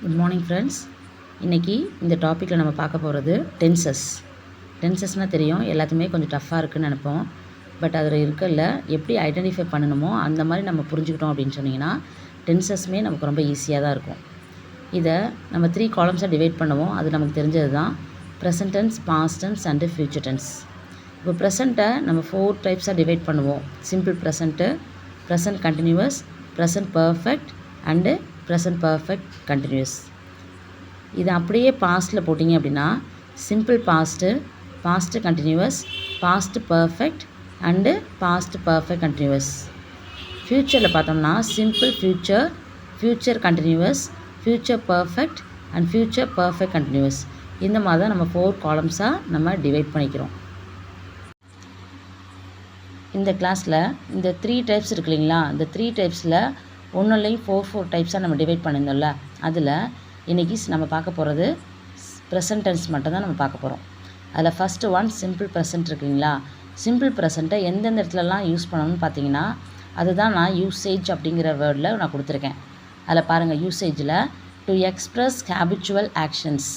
Good morning friends. இன்றைக்கி இந்த டாப்பிக்கில் நம்ம பார்க்க போகிறது டென்சஸ்னால் தெரியும், எல்லாத்துக்குமே கொஞ்சம் டஃப்பாக இருக்குதுன்னு நினைப்போம். பட் அதில் இருக்கல எப்படி ஐடென்டிஃபை பண்ணணுமோ அந்த மாதிரி நம்ம புரிஞ்சுக்கிட்டோம் அப்படின்னு சொன்னிங்கன்னா டென்சஸ்மே நமக்கு ரொம்ப ஈஸியாக தான் இருக்கும். இதை நம்ம 3 காலம்ஸாக டிவைட் பண்ணுவோம். அது நமக்கு தெரிஞ்சது தான் present tense, past tense and future tense. இப்போ ப்ரெசண்ட்டை நம்ம 4 டைப்ஸாக டிவைட் பண்ணுவோம். Simple present, present continuous, present perfect and present perfect continuous. இது அப்படியே பாஸ்ட்டில் போட்டிங்க அப்படின்னா simple past, past continuous, past perfect and past perfect continuous. ஃப்யூச்சரில் பார்த்தோம்னா simple future, future continuous, future perfect and future perfect continuous. இந்த மாதிரி தான் நம்ம 4 காலம்ஸாக நம்ம டிவைட் பண்ணிக்கிறோம். இந்த கிளாஸில் இந்த 3 டைப்ஸ் இருக்கு இல்லைங்களா, இந்த 3 டைப்ஸில் ஒன்றுலையும் 4 டைப்ஸாக நம்ம டிவைட் பண்ணியிருந்தோம்ல, அதில் இன்றைக்கி நம்ம பார்க்க போகிறது ப்ரெசன்ட் டென்ஸ் மட்டும் தான் நம்ம பார்க்க போகிறோம். அதில் ஃபஸ்ட்டு ஒன் சிம்பிள் ப்ரெசன்ட் இருக்குங்களா. சிம்பிள் ப்ரெசண்ட்டை எந்தெந்த இடத்துலலாம் யூஸ் பண்ணணும்னு பார்த்தீங்கன்னா அதுதான் நான் யூசேஜ் அப்படிங்கிற வேர்டில் நான் கொடுத்துருக்கேன். அதில் பாருங்கள், யூசேஜில் to express habitual actions,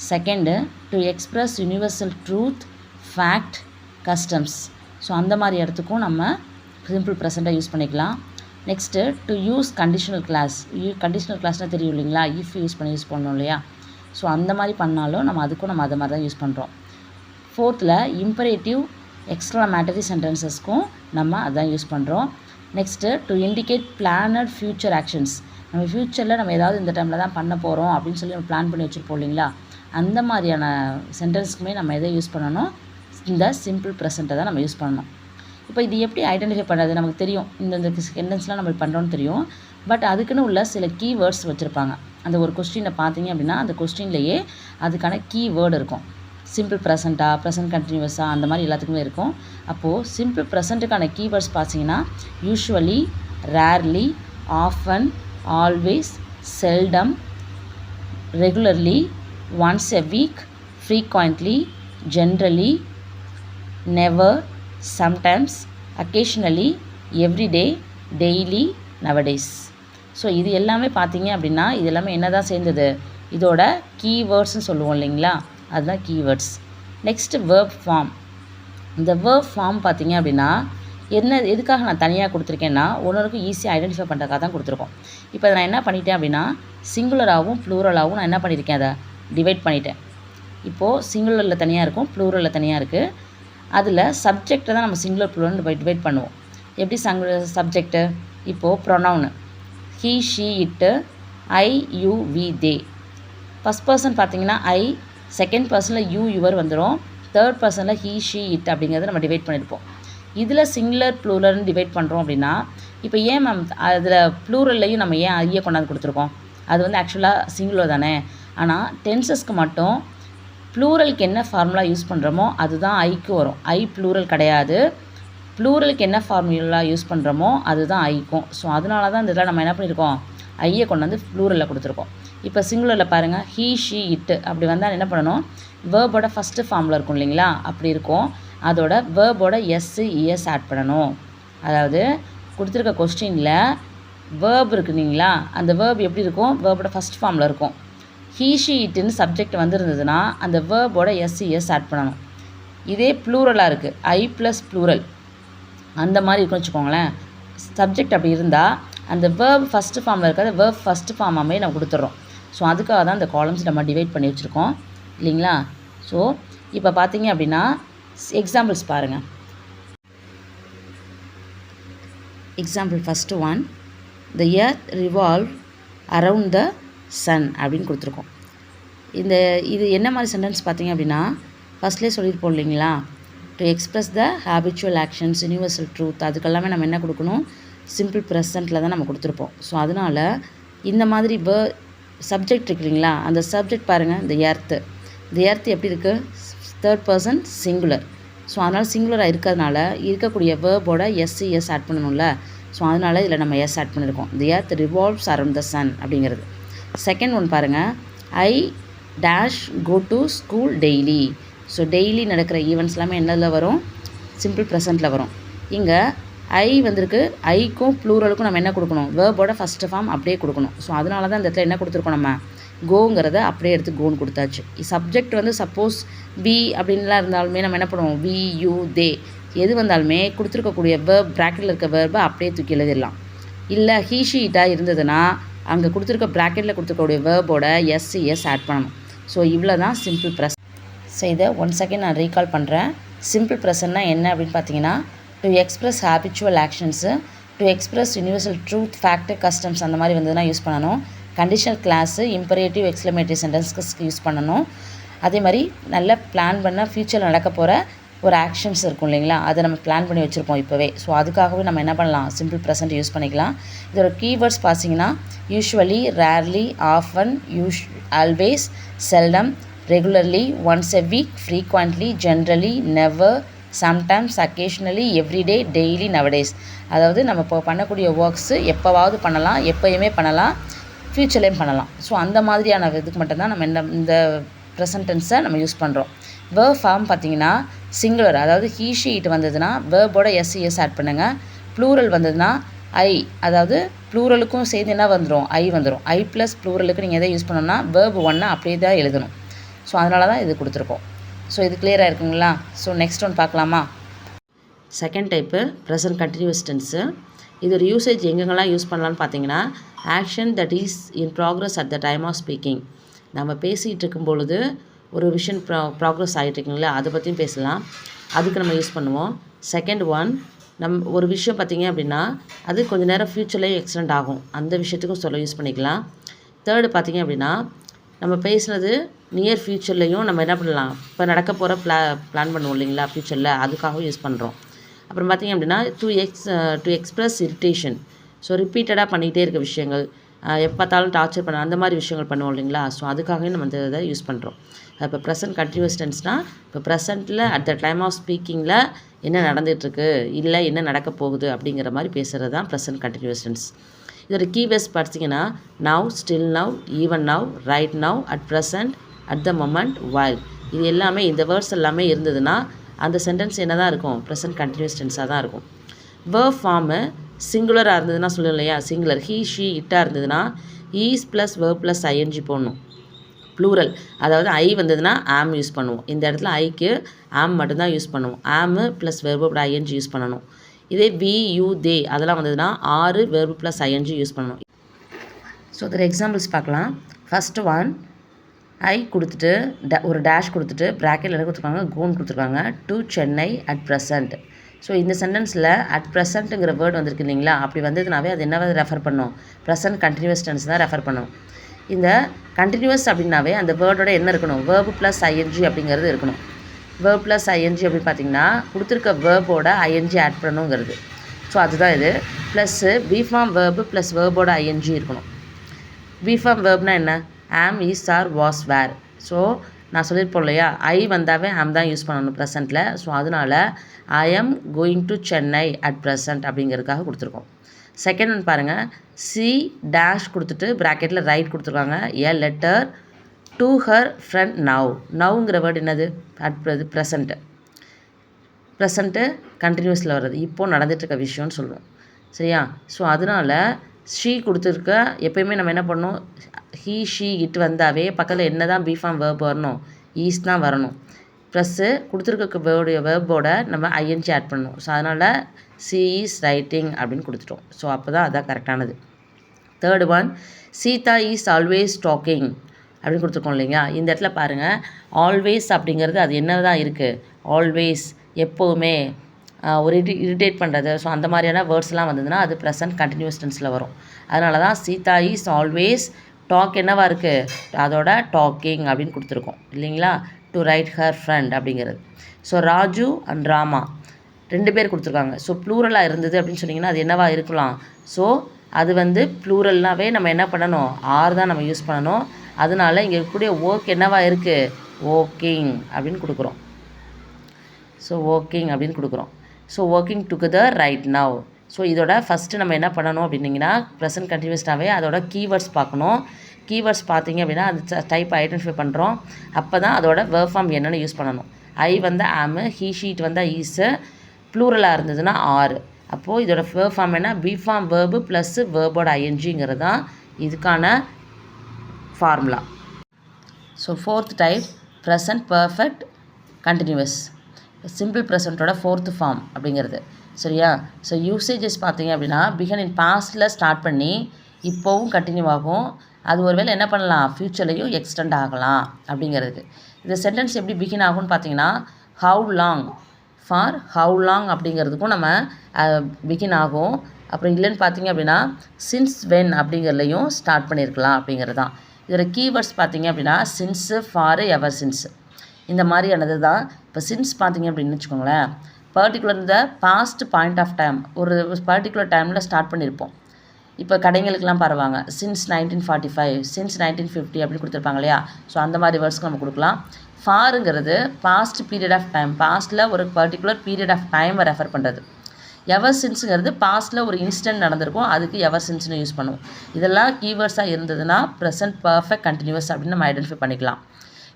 second to express universal truth, fact, customs. So அந்த மாதிரி இடத்துக்கும் நம்ம சிம்பிள் ப்ரெசண்ட்டை யூஸ் பண்ணிக்கலாம். Next to use conditional clause. Conditional கிளாஸ்னால் தெரியும் இல்லைங்களா, இஃப் யூஸ் பண்ணணும் இல்லையா. ஸோ அந்த மாதிரி பண்ணாலும் நம்ம அதுக்கும் நம்ம அதை மாதிரி தான் யூஸ் பண்ணுறோம். ஃபோர்த்தில் இம்பரேட்டிவ் எக்ஸ்க்ளமேட்டரி சென்டென்சஸ்க்கும் நம்ம அதான் யூஸ் பண்ணுறோம். Next to indicate planet future actions. நம்ம ஃப்யூச்சரில் நம்ம ஏதாவது இந்த டைமில் தான் பண்ண போகிறோம் அப்படின்னு சொல்லி நம்ம பிளான் பண்ணி வச்சுருப்போம் இல்லைங்களா, அந்த மாதிரியான சென்டென்ஸ்க்குமே நம்ம எதை யூஸ் பண்ணணும், இந்த சிம்பிள் ப்ரெசண்ட்டை தான் நம்ம யூஸ் பண்ணணும். இப்போ இது எப்படி ஐடென்டிஃபை பண்ணுறது, நமக்கு தெரியும் இந்த சென்டென்ஸ்லாம் நம்ம பண்ணுறோன்னு தெரியும். பட் அதுக்குன்னு உள்ள சில கீவேர்ட்ஸ் வச்சுருப்பாங்க. அந்த ஒரு கொஸ்டினை பார்த்தீங்க அப்படின்னா அந்த கொஸ்டின்லேயே அதுக்கான கீவேர்டு இருக்கும். சிம்பிள் ப்ரெசண்ட்டா, ப்ரெசன்ட் கண்டினியூவஸாக, அந்த மாதிரி எல்லாத்துக்குமே இருக்கும். அப்போது சிம்பிள் ப்ரெசண்ட்டுக்கான கீவேர்ட்ஸ் பார்த்தீங்கன்னா usually, rarely, often, always, seldom, regularly, once a week, frequently, generally, never, sometimes, occasionally, every day, daily, nowadays. So இது எல்லாமே பார்த்தீங்க அப்படின்னா இது எல்லாமே என்ன தான் சேர்ந்தது, இதோட கீவேர்ட்ஸ்னு சொல்லுவோம் இல்லைங்களா, அதுதான் கீவேர்ட்ஸ். Next verb form. இந்த வேர்ப் ஃபார்ம் பார்த்தீங்க அப்படின்னா எதுக்காக நான் தனியாக கொடுத்துருக்கேன்னா ஒன்றுக்கும் ஈஸியாக ஐடென்டிஃபை பண்ணுறதுக்காக தான் கொடுத்துருக்கோம். இப்போ அதை நான் என்ன பண்ணிட்டேன் அப்படின்னா சிங்குலராகவும் ப்ளூரலாகவும் நான் என்ன பண்ணியிருக்கேன், அதை டிவைட் பண்ணிட்டேன். இப்போது சிங்குலரில் தனியாக இருக்கும், ப்ளூரலில் தனியாக இருக்குது. அதில் சப்ஜெக்டை தான் நம்ம சிங்குலர் ப்ளூரல் டிவைட் பண்ணுவோம். எப்படி சப்ஜெக்ட்டு, இப்போது pronoun he, she, it, I, you, we, they. First person பார்த்தீங்கன்னா ஐ, செகண்ட் பர்சனில் யூ, யுவர் வந்துடும், தேர்ட் பர்சனில் ஹீ, ஷீ, இட் அப்படிங்கிறத நம்ம டிவைட் பண்ணியிருப்போம். இதில் சிங்குலர் ப்ளூரல்னு டிவைட் பண்ணுறோம் அப்படின்னா இப்போ ஏன் மேம் அதில் ப்ளூரல்லையும் நம்ம ஏன் ஐயை கொண்டாந்து கொடுத்துருக்கோம், அது வந்து ஆக்சுவலாக சிங்குலர் தானே. ஆனால் டென்சஸ்க்கு மட்டும் ப்ளூரலுக்கு என்ன ஃபார்முலா யூஸ் பண்ணுறோமோ அதுதான் ஐக்கு வரும். ஐ ப்ளூரல் கிடையாது. ப்ளூரலுக்கு என்ன ஃபார்முலா யூஸ் பண்ணுறோமோ அதுதான் ஐக்கும். ஸோ அதனால தான் இந்த இதில் நம்ம என்ன பண்ணியிருக்கோம், ஐயை கொண்டு வந்து ப்ளூரலில் கொடுத்துருக்கோம். இப்போ சிங்குலரில் பாருங்கள், ஹீ, ஷீ, இட்டு அப்படி வந்தால் என்ன பண்ணணும், வேர்போட ஃபஸ்ட்டு ஃபார்மில் இருக்கும் இல்லைங்களா, அப்படி இருக்கும். அதோட வேர்போட எஸ்ஸு, இஎஸ் ஆட் பண்ணணும். அதாவது கொடுத்துருக்க கொஸ்டினில் வேர்ப் இருக்கு இல்லைங்களா, அந்த வேர்ப் எப்படி இருக்கும், வேர்போட ஃபஸ்ட் ஃபார்மில் இருக்கும். ஹீ, ஷீ, இட்டுன்னு சப்ஜெக்ட் வந்துருந்ததுன்னா அந்த வேர்போட எஸ்இஎஸ் ஆட் பண்ணணும். இதே ப்ளூரலாக இருக்குது, ஐ ப்ளஸ் ப்ளூரல் அந்த மாதிரி இருக்குன்னு வச்சுக்கோங்களேன். சப்ஜெக்ட் அப்படி இருந்தால் அந்த வேர்ப் ஃபஸ்ட்டு ஃபார்மில் இருக்கிறத வேர்ப் ஃபஸ்ட்டு ஃபார்மாகவே நம்ம கொடுத்துட்றோம். ஸோ அதுக்காக தான் இந்த காலம்ஸ் நம்ம டிவைட் பண்ணி வச்சுருக்கோம் இல்லைங்களா. ஸோ இப்போ பார்த்தீங்க அப்படின்னா எக்ஸாம்பிள்ஸ் பாருங்கள். Example first one, the earth revolve around the sun அப்படின்னு கொடுத்துருக்கோம். இது என்ன மாதிரி சென்டென்ஸ் பார்த்தீங்க அப்படின்னா ஃபஸ்ட்லேயே சொல்லியிருப்போம் இல்லைங்களா, to express the habitual actions, universal truth, அதுக்கெல்லாமே நம்ம என்ன கொடுக்கணும், சிம்பிள் ப்ரெசண்ட்டில் தான் நம்ம கொடுத்துருப்போம். ஸோ அதனால் இந்த மாதிரி சப்ஜெக்ட் இருக்கு இல்லைங்களா, அந்த சப்ஜெக்ட் பாருங்கள், இந்த எர்த்து எப்படி இருக்குது, தேர்ட் பர்சன் சிங்குலர். ஸோ அதனால் சிங்குலராக இருக்கிறதுனால இருக்கக்கூடிய வேர்போட எஸ்இஎஸ் ஆட் பண்ணணும்ல. ஸோ அதனால் இதில் நம்ம எஸ் ஆட் பண்ணியிருக்கோம். The earth revolves around the sun அப்படிங்கிறது. செகண்ட் ஒன் பாருங்கள், I dash go to school daily. So daily நடக்கிற ஈவெண்ட்ஸ் எல்லாமே என்னதில் வரும், சிம்பிள் ப்ரெசண்ட்டில் வரும். இங்கே ஐ வந்திருக்கு, ஐக்கும் ப்ளூரலுக்கும் நம்ம என்ன கொடுக்கணும், வேர்போட ஃபஸ்ட்டு ஃபார்ம் அப்படியே கொடுக்கணும். ஸோ அதனால தான் இந்த இடத்துல என்ன கொடுத்துருக்கோம், நம்ம கோங்கிறத அப்படியே எடுத்து கோன்னு கொடுத்தாச்சு. சப்ஜெக்ட் வந்து சப்போஸ் வி அப்படின்லாம் இருந்தாலுமே நம்ம என்ன பண்ணுவோம், வி யூ தே எது வந்தாலுமே கொடுத்துருக்கக்கூடிய வேர்ப் ப்ராக்கெட்டில் இருக்க வேர்பை அப்படியே தூக்கி எழுதிடலாம். இல்லை ஹீ ஷீ இட்டாக இருந்ததுன்னா அங்கே கொடுத்துருக்க ப்ராக்கெட்டில் கொடுத்துருக்கக்கூடிய வேர்போட எஸ்சிஎஸ் ஆட் பண்ணணும். ஸோ இவ்வளோ தான் சிம்பிள் ப்ரெசன்ட். ஸோ இதை 1 செகண்ட் நான் ரீகால் பண்ணுறேன். சிம்பிள் ப்ரெசன்ட்னா என்ன அப்படின்னு பார்த்தீங்கன்னா, to express habitual actions, to express universal truth, fact, customs அந்த மாதிரி வந்ததுன்னா யூஸ் பண்ணணும். கண்டிஷனல் கிளாஸு இம்பரேட்டிவ் எக்ஸ்க்ளமேட்டரி சென்டென்ஸ்க்கு யூஸ் பண்ணணும். அதே மாதிரி நல்லா பிளான் பண்ண ஃப்யூச்சரில் நடக்க போகிற ஒரு ஆக்ஷன்ஸ் இருக்கும் இல்லைங்களா, அதை நம்ம பிளான் பண்ணி வச்சுருப்போம் இப்போவே. ஸோ அதுக்காகவே நம்ம என்ன பண்ணலாம், சிம்பிள் ப்ரெசன்ட் யூஸ் பண்ணிக்கலாம். இதோட கீவேர்ட்ஸ் பார்த்தீங்கன்னா usually, rarely, often, always, seldom, regularly, once a week, frequently, generally, never, sometimes, occasionally, everyday, daily, nowadays. அதாவது நம்ம இப்போ பண்ணக்கூடிய ஒர்க்ஸு எப்போவாவது பண்ணலாம், எப்போயுமே பண்ணலாம், ஃப்யூச்சர்லேயும் பண்ணலாம். ஸோ அந்த மாதிரியான இதுக்கு மட்டும்தான் நம்ம இந்த ப்ரெசன்ட் டென்ஸை நம்ம யூஸ் பண்ணுறோம். வேர்ப் ஃபார்ம் பார்த்தீங்கன்னா சிங்குலர், அதாவது ஹீ ஷீ இட் வந்ததுன்னா வேர்போட எஸ்சிஎஸ் ஆட் பண்ணுங்கள். ப்ளூரல் வந்ததுன்னா ஐ, அதாவது ப்ளூரலுக்கும் சேர்ந்து என்ன வந்துடும், ஐ வந்துடும். ஐ ப்ளஸ் ப்ளூரலுக்கு நீங்கள் எதை யூஸ் பண்ணணும்னா வேர்ப் 1 அப்படியே தான் எழுதணும். ஸோ அதனால தான் இது கொடுத்துருக்கோம். ஸோ இது கிளியராக இருக்குங்களா? ஸோ நெக்ஸ்ட் ஒன் பார்க்கலாமா? Second type present continuous tense. இது ஒரு யூசேஜ் எங்கெங்கெல்லாம் யூஸ் பண்ணலான்னு பார்த்தீங்கன்னா, action that is in progress at the time of speaking. நம்ம பேசிகிட்டு இருக்கும் பொழுது ஒரு விஷயம் ப்ராக்ரஸ் ஆகிட்டு இருக்குங்களா, அதை பற்றியும் பேசலாம், அதுக்கு நம்ம யூஸ் பண்ணுவோம். செகண்ட் ஒன், ஒரு விஷயம் பார்த்திங்க அப்படின்னா அது கொஞ்சம் நேரம் ஃப்யூச்சர்லேயும் எக்ஸலண்ட் ஆகும், அந்த விஷயத்துக்கும் சொல்ல யூஸ் பண்ணிக்கலாம். தேர்டு பார்த்திங்க அப்படின்னா நம்ம பேசுனது நியர் ஃப்யூச்சர்லேயும் நம்ம என்ன பண்ணலாம், இப்போ நடக்க போகிற பிளான் பண்ணுவோம் இல்லைங்களா ஃப்யூச்சரில், அதுக்காகவும் யூஸ் பண்ணுறோம். அப்புறம் பார்த்திங்க அப்படின்னா டு எக்ஸ்ப்ரெஸ் இரிட்டேஷன். ஸோ ரிப்பீட்டடாக பண்ணிகிட்டே இருக்க விஷயங்கள், எப்போ பார்த்தாலும் டார்ச்சர் பண்ண அந்த மாதிரி விஷயங்கள் பண்ணுவோம் இல்லைங்களா, ஸோ அதுக்காகவே நம்ம இந்த இதை யூஸ் பண்ணுறோம். இப்போ ப்ரெசன்ட் கண்டினியூஸ் டென்ஸ்னால் இப்போ ப்ரெசென்ட்டில் அட் த டைம் ஆஃப் ஸ்பீக்கிங்கில் என்ன நடந்துகிட்ருக்கு, இல்லை என்ன நடக்க போகுது அப்படிங்கிற மாதிரி பேசுகிறது தான் ப்ரெசன்ட் கண்டினியூஸ் டென்ஸ். இதோட கீவேர்ட்ஸ் பார்த்தீங்கன்னா now, still now, even now, right now, at present, at the moment, while. இது எல்லாமே இந்த வேர்ட்ஸ் எல்லாமே இருந்ததுன்னா அந்த சென்டென்ஸ் என்ன தான் இருக்கும், ப்ரெசன்ட் கண்டினியூஸ் டென்ஸாக தான் இருக்கும். வேர்ப் ஃபார்மு சிங்குலராக இருந்ததுன்னா சொல்லுவோம் இல்லையா, சிங்குலர் ஹீ ஷீ இட்டாக இருந்ததுன்னா is plus verb plus ING போடணும். ப்ளூரல், அதாவது ஐ வந்ததுன்னா ஆம் யூஸ் பண்ணுவோம். இந்த இடத்துல ஐக்கு ஆம் மட்டும்தான் யூஸ் பண்ணுவோம். ஆமு ப்ளஸ் வேர்போட ஐஎன்ஜி யூஸ் பண்ணணும். இதே வி யூ தே அதெல்லாம் வந்ததுன்னா ஆறு வேர்பு ப்ளஸ் ஐஎன்ஜி யூஸ் பண்ணணும். ஸோ அதில் எக்ஸாம்பிள்ஸ் பார்க்கலாம். ஃபஸ்ட்டு ஒன், ஐ கொடுத்துட்டு ஒரு டேஷ் கொடுத்துட்டு ப்ராக்கெட்டில் என்ன கொடுத்துருக்காங்க, கோன் கொடுத்துருக்காங்க, to Chennai at present. So இந்த சென்டென்ஸில் அட் ப்ரெசண்ட்டுங்கிற வேர்டு வந்திருக்கு இல்லைங்களா, அப்படி வந்ததுனாவே அது என்னவை ரெஃபர் பண்ணும், ப்ரெசன்ட் கண்டினியூஸ் டென்ஸ் தான் ரெஃபர் பண்ணும். இந்த கண்டினியூஸ் அப்படின்னாவே அந்த வேர்டோட என்ன இருக்கணும், வேர்பு ப்ளஸ் ஐஎன்ஜி அப்படிங்கிறது இருக்கணும். வேர்ப் ப்ளஸ் ஐஎன்ஜி அப்படின்னு பார்த்தீங்கன்னா கொடுத்துருக்க வேர்போட ஐஎன்ஜி ஆட் பண்ணணுங்கிறது. ஸோ அதுதான் இது. ப்ளஸ்ஸு பிஃபார்ம் வேர்பு ப்ளஸ் வேர்போட ஐஎன்ஜி இருக்கணும். பிஃபார்ம் வேர்ப்னால் என்ன, am, is, are, was, were. So நான் சொல்லியிருப்போம் இல்லையா, ஐ வந்தாவே ஆம் தான் யூஸ் பண்ணணும் ப்ரெசென்ட்டில். ஸோ அதனால் I am going to Chennai at present அப்படிங்கிறதுக்காக கொடுத்துருக்கோம். செகண்ட் ஒன் பாருங்கள், சி டேஷ் கொடுத்துட்டு ப்ராக்கெட்டில் ரைட் கொடுத்துருக்காங்க, a letter to her friend now. நவ்ங்கிற வேர்டு என்னது, அட் ப்ரெசண்ட்டு கண்டினியூஸில் வர்றது, இப்போது நடந்துகிட்ருக்க விஷயம்னு சொல்லுவோம் சரியா. ஸோ அதனால் ஷீ கொடுத்துருக்க எப்போயுமே நம்ம என்ன பண்ணணும், ஹீ ஷீ இட் வந்தாவே பக்கத்தில் என்ன தான் பிஃபார்ம் வேர்ப் வரணும், ஈஸ் தான் வரணும். ப்ளஸ்ஸு கொடுத்துருக்க வேர்போட நம்ம ஐஎன்ஜி ஆட் பண்ணணும். ஸோ அதனால் சி இஸ் ரைட்டிங் அப்படின்னு கொடுத்துட்டோம். ஸோ அப்போ தான் அதான் கரெக்டானது. Third one, Sita is always talking அப்படின்னு கொடுத்துருக்கோம் இல்லைங்களா. இந்த இடத்துல பாருங்கள், ஆல்வேஸ் அப்படிங்கிறது அது என்ன தான் இருக்குது, ஆல்வேஸ் எப்போவுமே, ஒரு இரிட்டேட் பண்ணுறது. ஸோ அந்த மாதிரியான வேர்ட்ஸ்லாம் வந்ததுன்னா அது ப்ரெசன்ட் கண்டினியூஸ் டென்ஸில் வரும். அதனால தான் சீதா இஸ் ஆல்வேஸ் டாக் என்னவா இருக்குது, அதோட டாக்கிங் அப்படின்னு கொடுத்துருக்கோம் இல்லைங்களா. டு ரைட் ஹர் ஃப்ரெண்ட் அப்படிங்கிறது. ஸோ ராஜு அண்ட் ராமா 2 பேர் கொடுத்துருக்காங்க. ஸோ ப்ளூரலாக இருந்தது அப்படின்னு சொன்னிங்கன்னா அது என்னவா இருக்கலாம், ஸோ அது வந்து ப்ளூரல்னாவே நம்ம என்ன பண்ணணும், ஆர் தான் நம்ம யூஸ் பண்ணணும். அதனால இங்கே இருக்கக்கூடிய ஒர்க் என்னவா இருக்குது, ஒர்க்கிங் அப்படின்னு கொடுக்குறோம். ஸோ ஒர்க்கிங் அப்படின்னு கொடுக்குறோம். So working together right now. So இதோட ஃபஸ்ட்டு நம்ம என்ன பண்ணணும் அப்படின்னிங்கன்னா ப்ரெசன்ட் கண்டினியூஸ்டாகவே அதோட கீவேர்ட்ஸ் பார்க்கணும். கீவேர்ட்ஸ் பார்த்தீங்க அப்படின்னா அது டைப் ஐடென்டிஃபை பண்ணுறோம். அப்போ தான் அதோட வேர்ப் ஃபார்ம் என்னென்னு யூஸ் பண்ணணும். ஐ வந்து ஆமு, ஹீ ஷீட் வந்தால் ஈஸு, ப்ளூரலாக இருந்ததுன்னா ஆறு. அப்போது இதோட verb ஃபார்ம் என்ன, பி ஃபார்ம் வேர்பு ப்ளஸ்ஸு வேர்போட ஐஎன்ஜிங்கிறது தான் இதுக்கான formula. So fourth type present perfect continuous, simple ப்ரெசண்ட்டோட ஃபோர்த்து ஃபார்ம் அப்படிங்கிறது. சரியா? ஸோ யூசேஜஸ் பார்த்தீங்க அப்படின்னா பிகன் இன் பாஸ்டில் ஸ்டார்ட் பண்ணி இப்போவும் கண்டினியூ ஆகும். அது ஒருவேளை என்ன பண்ணலாம், ஃப்யூச்சர்லேயும் எக்ஸ்டெண்ட் ஆகலாம் அப்படிங்கிறதுக்கு. இந்த சென்டென்ஸ் எப்படி பிகின் ஆகும்னு பார்த்தீங்கன்னா how long, for how long அப்படிங்கிறதுக்கும் நம்ம பிகின் ஆகும். அப்புறம் இல்லைன்னு பார்த்தீங்க அப்படின்னா சின்ஸ் வென் அப்படிங்கிறதுலையும் ஸ்டார்ட் பண்ணியிருக்கலாம் அப்படிங்கிறது தான். இதோட கீவேர்ட்ஸ் பார்த்தீங்க அப்படின்னா சின்ஸு, ஃபாரு, எவர் சின்ஸ் இந்த மாதிரியானது தான். இப்போ சின்ஸ் பார்த்தீங்க அப்படின்னு வச்சுக்கோங்களேன், பர்டிகுலர் இந்த பாஸ்ட் பாயிண்ட் ஆஃப் டைம், ஒரு பர்டிகுலர் டைமில் ஸ்டார்ட் பண்ணியிருப்போம். இப்போ கடைங்களுக்கெல்லாம் பரவாங்க சின்ஸ் 1945, சின்ஸ் 1950 அப்படின்னு கொடுத்துருப்பாங்க இல்லையா. ஸோ அந்த மாதிரி வேர்ட்ஸ்க்கு நம்ம கொடுக்கலாம். ஃபாருங்கிறது பாஸ்ட் பீரியட் ஆஃப் டைம், பாஸ்ட்டில் ஒரு பர்டிகுலர் பீரியட் ஆஃப் டைமை ரெஃபர் பண்ணுறது. எவர் சின்ஸுங்கிறது பாஸ்ட்டில் ஒரு இன்சிடென்ட் நடந்திருக்கும், அதுக்கு எவர் சின்ஸ்னு யூஸ் பண்ணுவோம். இதெல்லாம் கீவேர்ட்ஸாக இருந்ததுன்னா ப்ரெசன்ட் பர்ஃபெக்ட் கண்டினியூவஸ் அப்படின்னு நம்ம ஐடென்டிஃபை பண்ணிக்கலாம்.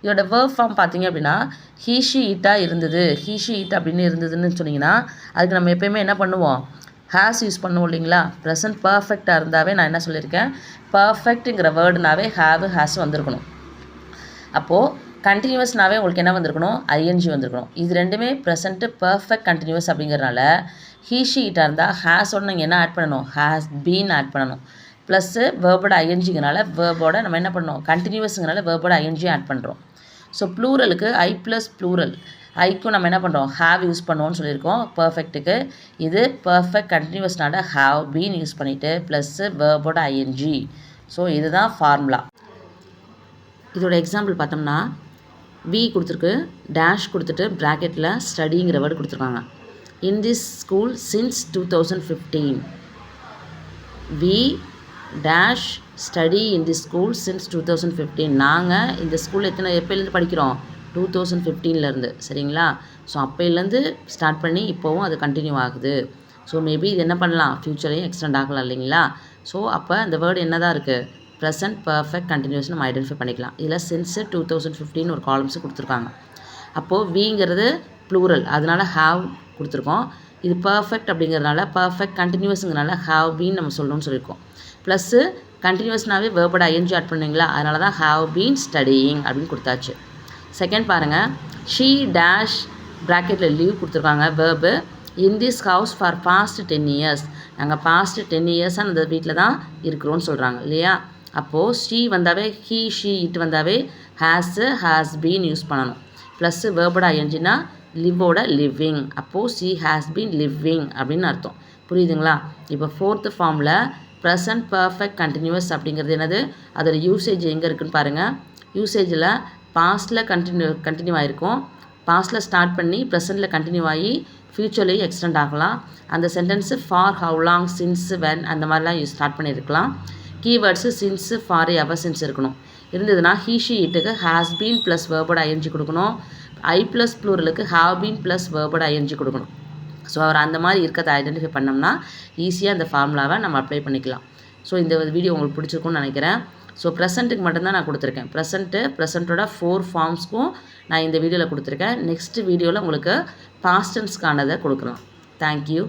இதோட வேர்ப் ஃபார்ம் பார்த்தீங்க அப்படின்னா ஹீஷி ஈட்டாக இருந்தது, ஹீஷி ஈட் அப்படின்னு இருந்ததுன்னு சொன்னிங்கன்னா அதுக்கு நம்ம எப்போயுமே என்ன பண்ணுவோம், ஹேஸ் யூஸ் பண்ணுவோம் இல்லைங்களா. ப்ரெசன்ட் பர்ஃபெக்டாக இருந்தாவே நான் என்ன சொல்லியிருக்கேன், பர்ஃபெக்ட்டுங்கிற வேர்டுனாவே ஹேவு ஹேஸ் வந்திருக்கணும். அப்போது கண்டினியூவஸ்னாவே உங்களுக்கு என்ன வந்திருக்கணும், ஐஎன்ஜி வந்திருக்கணும். இது ரெண்டுமே ப்ரெசன்ட்டு பர்ஃபெக்ட் கண்டினியூவஸ் அப்படிங்கிறனால ஹீஷி ஈட்டாக இருந்தால் ஹேஸோட நீங்கள் என்ன ஆட் பண்ணணும், ஹேஸ் பீன் ஆட் பண்ணணும். ப்ளஸ்ஸு வேர்போட ஐஎன்ஜிங்கிறனால வேர்போட நம்ம என்ன பண்ணணும், கண்டினியூவஸுங்கிறனால வேர்போட ஐஎன்ஜி ஆட் பண்ணுறோம். ஸோ ப்ளூரலுக்கு ஐ ப்ளஸ் ப்ளூரல், ஐக்கும் நம்ம என்ன பண்ணுறோம், ஹேவ் யூஸ் பண்ணுவோம்னு சொல்லியிருக்கோம். பர்ஃபெக்ட்டுக்கு இது பர்ஃபெக்ட் கண்டினியூவஸ்னால ஹேவ் பீன் யூஸ் பண்ணிவிட்டு ப்ளஸ்ஸு வேர்போட ஐஎன்ஜி. ஸோ இதுதான் ஃபார்முலா. இதோட எக்ஸாம்பிள் பார்த்தோம்னா வி கொடுத்துருக்கு, டேஷ் கொடுத்துட்டு ப்ராக்கெட்டில் ஸ்டடிங்கிற வேர்டு கொடுத்துருக்காங்க. In this school since 2015, we dash study in the school since 2015. நாங்கள் இந்த ஸ்கூலில் எப்போலேருந்து படிக்கிறோம், 2015லேருந்து. சரிங்களா? ஸோ அப்போலேருந்து ஸ்டார்ட் பண்ணி இப்போவும் அது கண்டினியூ ஆகுது. ஸோ மேபி இது என்ன பண்ணலாம், ஃப்யூச்சரையும் எக்ஸ்டெண்ட் ஆகலாம் இல்லைங்களா. ஸோ அப்போ அந்த வேர்டு என்ன தான் இருக்குது, ப்ரெசன்ட் பர்ஃபெக்ட் கண்டினியூஸ் நம்ம ஐடென்டிஃபை பண்ணிக்கலாம். இதில் சின்ஸு 2015 ஒரு காலம்ஸு கொடுத்துருக்காங்க. அப்போது விங்கிறது ப்ளூரல், அதனால் ஹாவ் கொடுத்துருக்கோம். இது பர்ஃபெக்ட் அப்படிங்கிறதுனால பர்ஃபெக்ட் கண்டினியூஸுங்கிறனால ஹாவ் பீன் நம்ம சொல்லணும்னு சொல்லியிருக்கோம். ப்ளஸ்ஸு கண்டினியூஸ்னாவே வேர்போட ஐஎன்ஜி ஆட் பண்ணுவீங்களா, அதனால தான் ஹாவ் பீன் ஸ்டடியிங் அப்படின்னு கொடுத்தாச்சு. செகண்ட் பாருங்கள், ஷீ டேஷ் ப்ராக்கெட்டில் லீவ் கொடுத்துருக்காங்க verb. In this house for past 10 years, நாங்கள் பாஸ்ட் 10 yearsஸாக அந்த வீட்டில் தான் இருக்கிறோன்னு சொல்கிறாங்க இல்லையா. அப்போது ஷீ வந்தாவே ஹீ ஷீ இட் வந்தாவே ஹேஸு ஹேஸ் பீன் யூஸ் பண்ணணும். ப்ளஸ்ஸு வேர்போட ஐஎன்ஜினா லிவோட லிவிங், அப்போது ஷீ ஹேஸ் பீன் லிவிங் அப்படின்னு அர்த்தம். புரியுதுங்களா? இப்போ ஃபோர்த்து ஃபார்மில் ப்ரெசன்ட் பர்ஃபெக்ட் கண்டினியூவஸ் அப்படிங்கிறது என்னது, அதோட யூசேஜ் எங்கே இருக்குதுன்னு பாருங்கள். யூசேஜில் பாஸ்ட்டில் கண்டினியூ ஆகிருக்கும், பாஸ்ட்டில் ஸ்டார்ட் பண்ணி ப்ரெசென்ட்டில் கண்டினியூ ஆகி ஃப்யூச்சர்லேயும் எக்ஸ்டெண்ட் ஆகலாம். அந்த sentence for, how long, since, when அந்த மாதிரிலாம் ஸ்டார்ட் பண்ணியிருக்கலாம். Keywords since, for, ever since இருக்கணும். இருந்ததுன்னா ஹீ ஷீ இட்டுக்கு ஹேஸ் பீன் ப்ளஸ் வேர்போட ஐஎன்ஜி கொடுக்கணும். ஐ ப்ளஸ் ப்ளூரலுக்கு ஹாவ் பீன் ப்ளஸ் வேர்போட ஐஎன்ஜி கொடுக்கணும். ஸோ அவர் அந்த மாதிரி இருக்கிறத ஐடென்டிஃபை பண்ணோம்னா ஈஸியாக அந்த ஃபார்முலாவை நம்ம அப்ளை பண்ணிக்கலாம். ஸோ இந்த வீடியோ உங்களுக்கு பிடிச்சிருக்கும்னு நினைக்கிறேன். ஸோ ப்ரெசென்ட்டுக்கு மட்டும்தான் நான் கொடுத்துருக்கேன். ப்ரெசென்ட்டோட 4 ஃபார்ம்ஸ்க்கும் நான் இந்த வீடியோவில் கொடுத்துருக்கேன். நெக்ஸ்ட் வீடியோவில் உங்களுக்கு பாஸ்ட் டென்ஸ்க்கானதை கொடுக்கலாம். தேங்க்யூ.